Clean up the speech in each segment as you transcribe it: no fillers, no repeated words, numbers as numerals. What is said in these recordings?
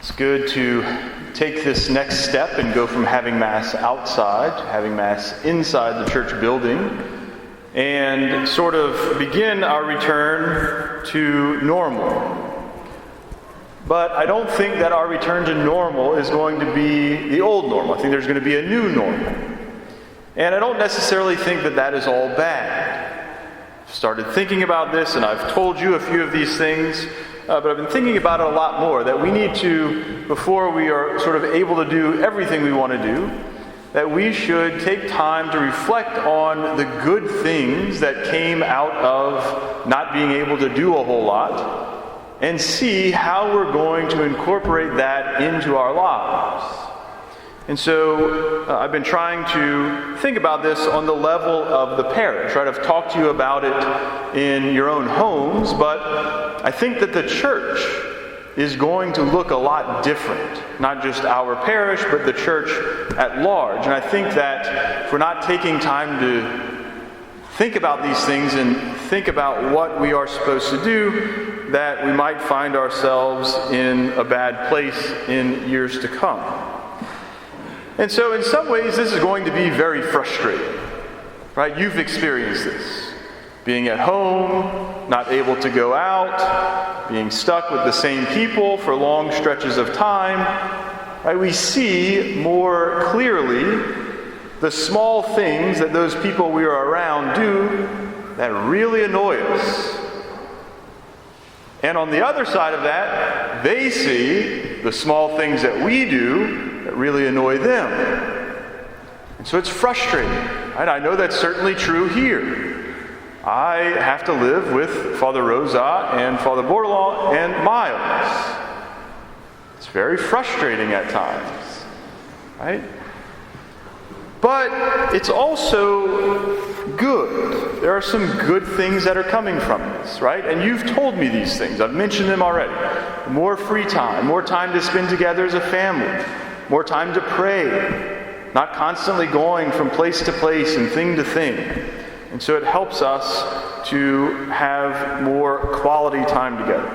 It's good to take this next step and go from having Mass outside to having Mass inside the church building and sort of begin our return to normal. But I don't think that our return to normal is going to be the old normal. I think there's going to be a new normal. And I don't necessarily think that that is all bad. I've started thinking about this, and I've told you a few of these things. But I've been thinking about it a lot more, that we need to, before we are sort of able to do everything we want to do, that we should take time to reflect on the good things that came out of not being able to do a whole lot, and see how we're going to incorporate that into our lives. And so I've been trying to think about this on the level of the parish, right? I've talked to you about it in your own homes, but I think that the church is going to look a lot different. Not just our parish, but the church at large. And I think that if we're not taking time to think about these things and think about what we are supposed to do, that we might find ourselves in a bad place in years to come. And so in some ways, this is going to be very frustrating, right? You've experienced this. Being at home, not able to go out, being stuck with the same people for long stretches of time, right? We see more clearly the small things that those people we are around do that really annoy us. And on the other side of that, they see the small things that we do that really annoy them. And so it's frustrating. Right? I know that's certainly true here. I have to live with Father Rosa and Father Bordelon and Miles. It's very frustrating at times. Right? But it's also good. There are some good things that are coming from this, right? And you've told me these things. I've mentioned them already. More free time, more time to spend together as a family, more time to pray, not constantly going from place to place and thing to thing. And so it helps us to have more quality time together.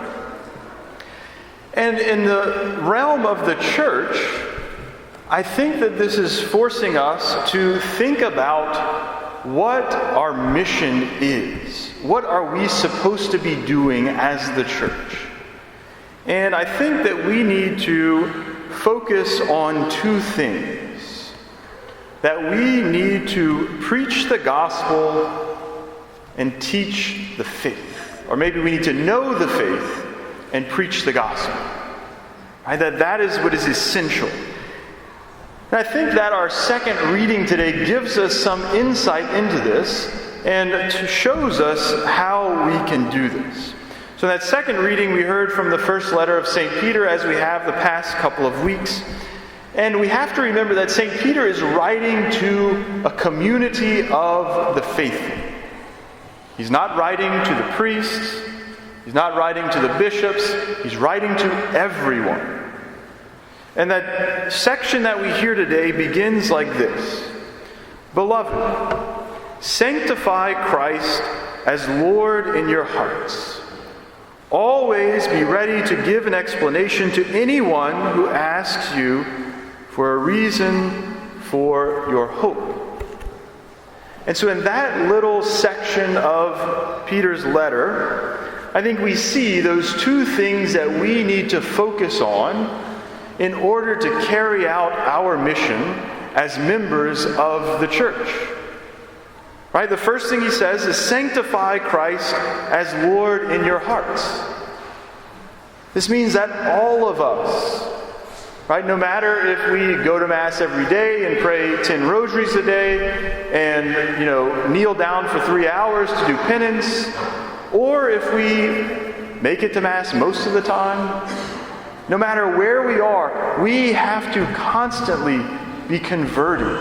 And in the realm of the church, I think that this is forcing us to think about what our mission is. What are we supposed to be doing as the church? And I think that we need to focus on two things. That we need to preach the gospel and teach the faith. Or maybe we need to know the faith and preach the gospel. Right? That is what is essential. And I think that our second reading today gives us some insight into this and shows us how we can do this. So in that second reading, we heard from the first letter of St. Peter, as we have the past couple of weeks. And we have to remember that St. Peter is writing to a community of the faithful. He's not writing to the priests. He's not writing to the bishops. He's writing to everyone. And that section that we hear today begins like this. Beloved, sanctify Christ as Lord in your hearts. Always be ready to give an explanation to anyone who asks you for a reason for your hope. And so in that little section of Peter's letter, I think we see those two things that we need to focus on in order to carry out our mission as members of the church. Right? The first thing he says is sanctify Christ as Lord in your hearts. This means that all of us, right, no matter if we go to Mass every day and pray 10 rosaries a day and, kneel down for 3 hours to do penance, or if we make it to Mass most of the time, no matter where we are, we have to constantly be converted.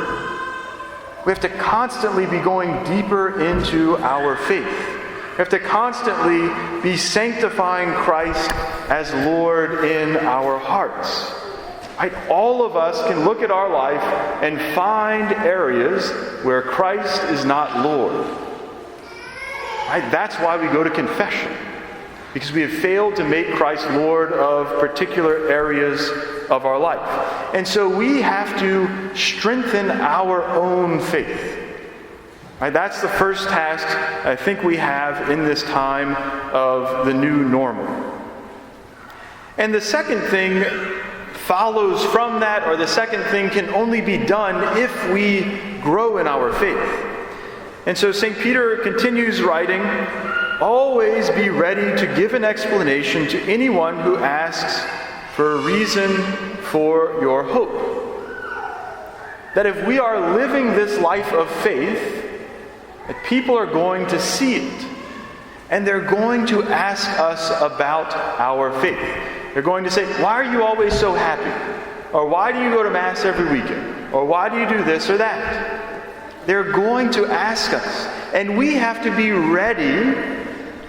We have to constantly be going deeper into our faith. We have to constantly be sanctifying Christ as Lord in our hearts. Right? All of us can look at our life and find areas where Christ is not Lord. Right? That's why we go to confession. because we have failed to make Christ Lord of particular areas of our life. And so we have to strengthen our own faith. Right, that's the first task I think we have in this time of the new normal. And the second thing follows from that, or the second thing can only be done if we grow in our faith. And so St. Peter continues writing, "Always be ready to give an explanation to anyone who asks for a reason for your hope." That if we are living this life of faith, that people are going to see it. And they're going to ask us about our faith. They're going to say, "Why are you always so happy?" Or "Why do you go to Mass every weekend?" Or "Why do you do this or that?" They're going to ask us. And we have to be ready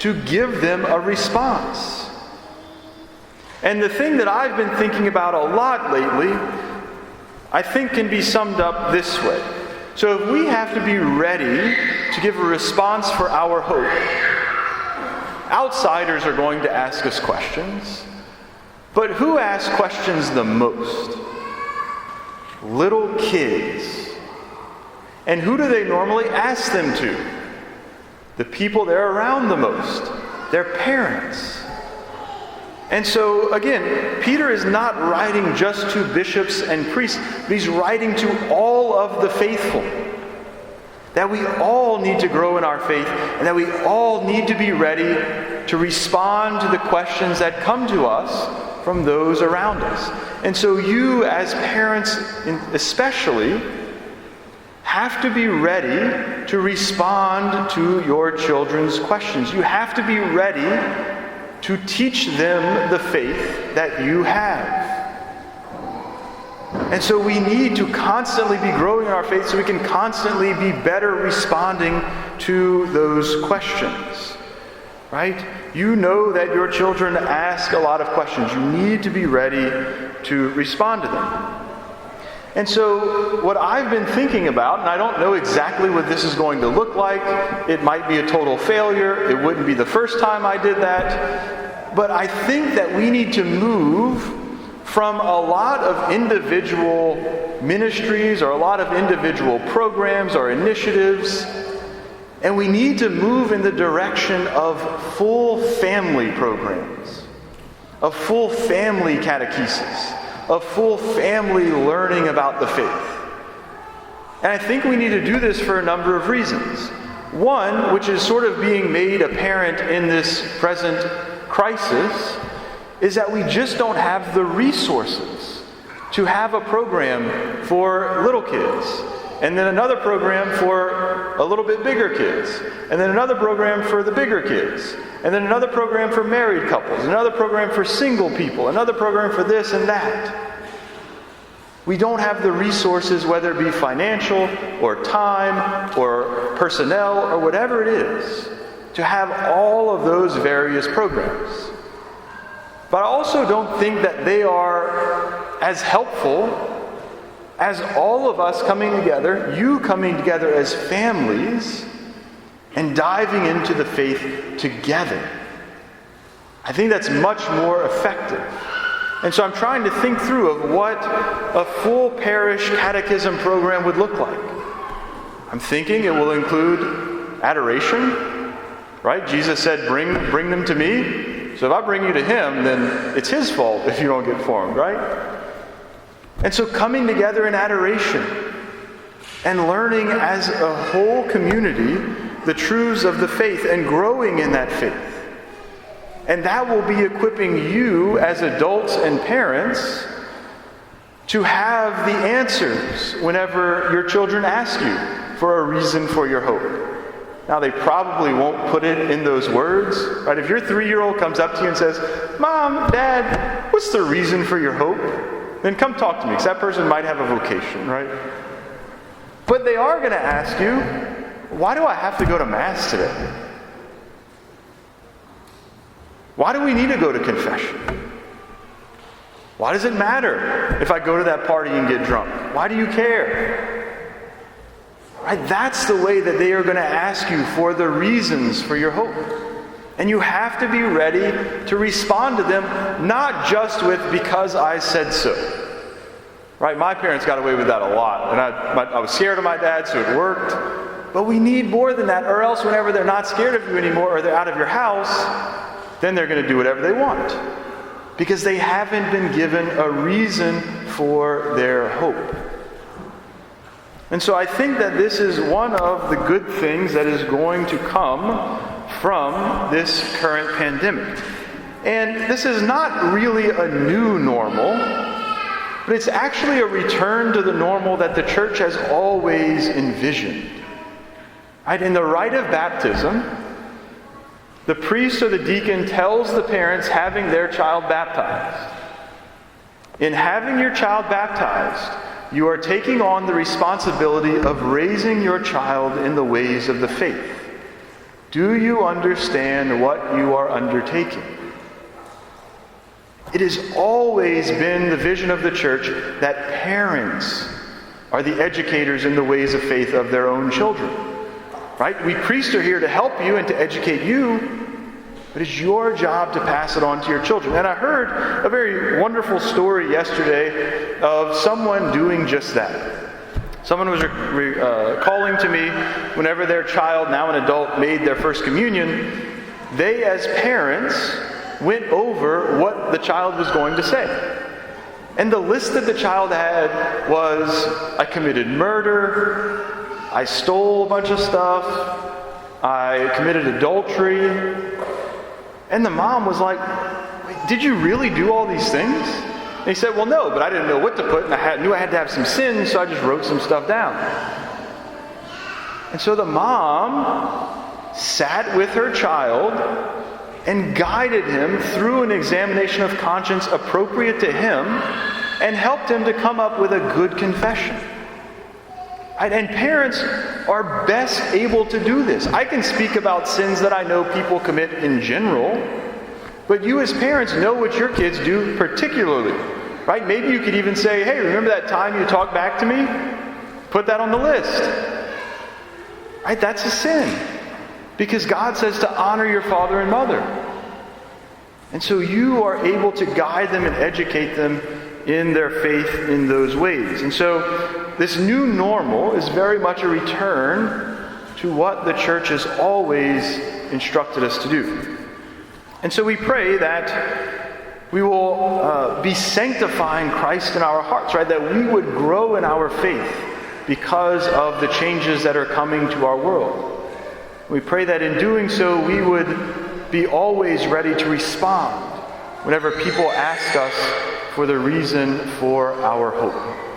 to give them a response. And the thing that I've been thinking about a lot lately, I think can be summed up this way. So if we have to be ready to give a response for our hope, outsiders are going to ask us questions. But who asks questions the most? Little kids. And who do they normally ask them to? The people they're around the most, their parents. And so, again, Peter is not writing just to bishops and priests, but he's writing to all of the faithful. That we all need to grow in our faith, and that we all need to be ready to respond to the questions that come to us from those around us. And so you, as parents especially, have to be ready to respond to your children's questions. You have to be ready to teach them the faith that you have. And so we need to constantly be growing in our faith so we can constantly be better responding to those questions. Right? You know that your children ask a lot of questions. You need to be ready to respond to them. And so what I've been thinking about, and I don't know exactly what this is going to look like. It might be a total failure. It wouldn't be the first time I did that. But I think that we need to move from a lot of individual ministries or a lot of individual programs or initiatives, and we need to move in the direction of full family programs, of full family catechesis, of full family learning about the faith. And I think we need to do this for a number of reasons. One, which is sort of being made apparent in this present crisis, is that we just don't have the resources to have a program for little kids, and then another program for a little bit bigger kids, and then another program for the bigger kids, and then another program for married couples, another program for single people, another program for this and that. We don't have the resources, whether it be financial or time or personnel or whatever it is, to have all of those various programs. But I also don't think that they are as helpful as all of us coming together, you coming together as families, and diving into the faith together. I think that's much more effective. And so I'm trying to think through of what a full parish catechism program would look like. I'm thinking it will include adoration, right? Jesus said, bring them to me. So if I bring you to him, then it's his fault if you don't get formed, right? And so coming together in adoration and learning as a whole community the truths of the faith and growing in that faith. And that will be equipping you as adults and parents to have the answers whenever your children ask you for a reason for your hope. Now, they probably won't put it in those words, right? If your 3-year-old comes up to you and says, "Mom, Dad, what's the reason for your hope?" then come talk to me, because that person might have a vocation, right? But they are going to ask you, "Why do I have to go to Mass today? Why do we need to go to confession? Why does it matter if I go to that party and get drunk? Why do you care?" Right? That's the way that they are going to ask you for the reasons for your hope. And you have to be ready to respond to them, not just with, because I said so. Right? My parents got away with that a lot. And I was scared of my dad, so it worked. But we need more than that, or else whenever they're not scared of you anymore, or they're out of your house, then they're going to do whatever they want. Because they haven't been given a reason for their hope. And so I think that this is one of the good things that is going to come from this current pandemic. And this is not really a new normal, but it's actually a return to the normal that the church has always envisioned. Right? In the rite of baptism, the priest or the deacon tells the parents having their child baptized, in having your child baptized, you are taking on the responsibility of raising your child in the ways of the faith. Do you understand what you are undertaking? It has always been the vision of the church that parents are the educators in the ways of faith of their own children. Right? We priests are here to help you and to educate you, but it's your job to pass it on to your children. And I heard a very wonderful story yesterday of someone doing just that. Someone was calling to me whenever their child, now an adult, made their first communion. They, as parents, went over what the child was going to say. And the list that the child had was, I committed murder, I stole a bunch of stuff, I committed adultery. And the mom was like, did you really do all these things? And he said, well, no, but I didn't know what to put, and I knew I had to have some sins, so I just wrote some stuff down. And so the mom sat with her child and guided him through an examination of conscience appropriate to him and helped him to come up with a good confession. And parents are best able to do this. I can speak about sins that I know people commit in general, but you as parents know what your kids do particularly. Right? Maybe you could even say, hey, remember that time you talked back to me? Put that on the list. Right? That's a sin. Because God says to honor your father and mother. And so you are able to guide them and educate them in their faith in those ways. And so this new normal is very much a return to what the church has always instructed us to do. And so we pray that we will be sanctifying Christ in our hearts, right? That we would grow in our faith because of the changes that are coming to our world. We pray that in doing so, we would be always ready to respond whenever people ask us for the reason for our hope.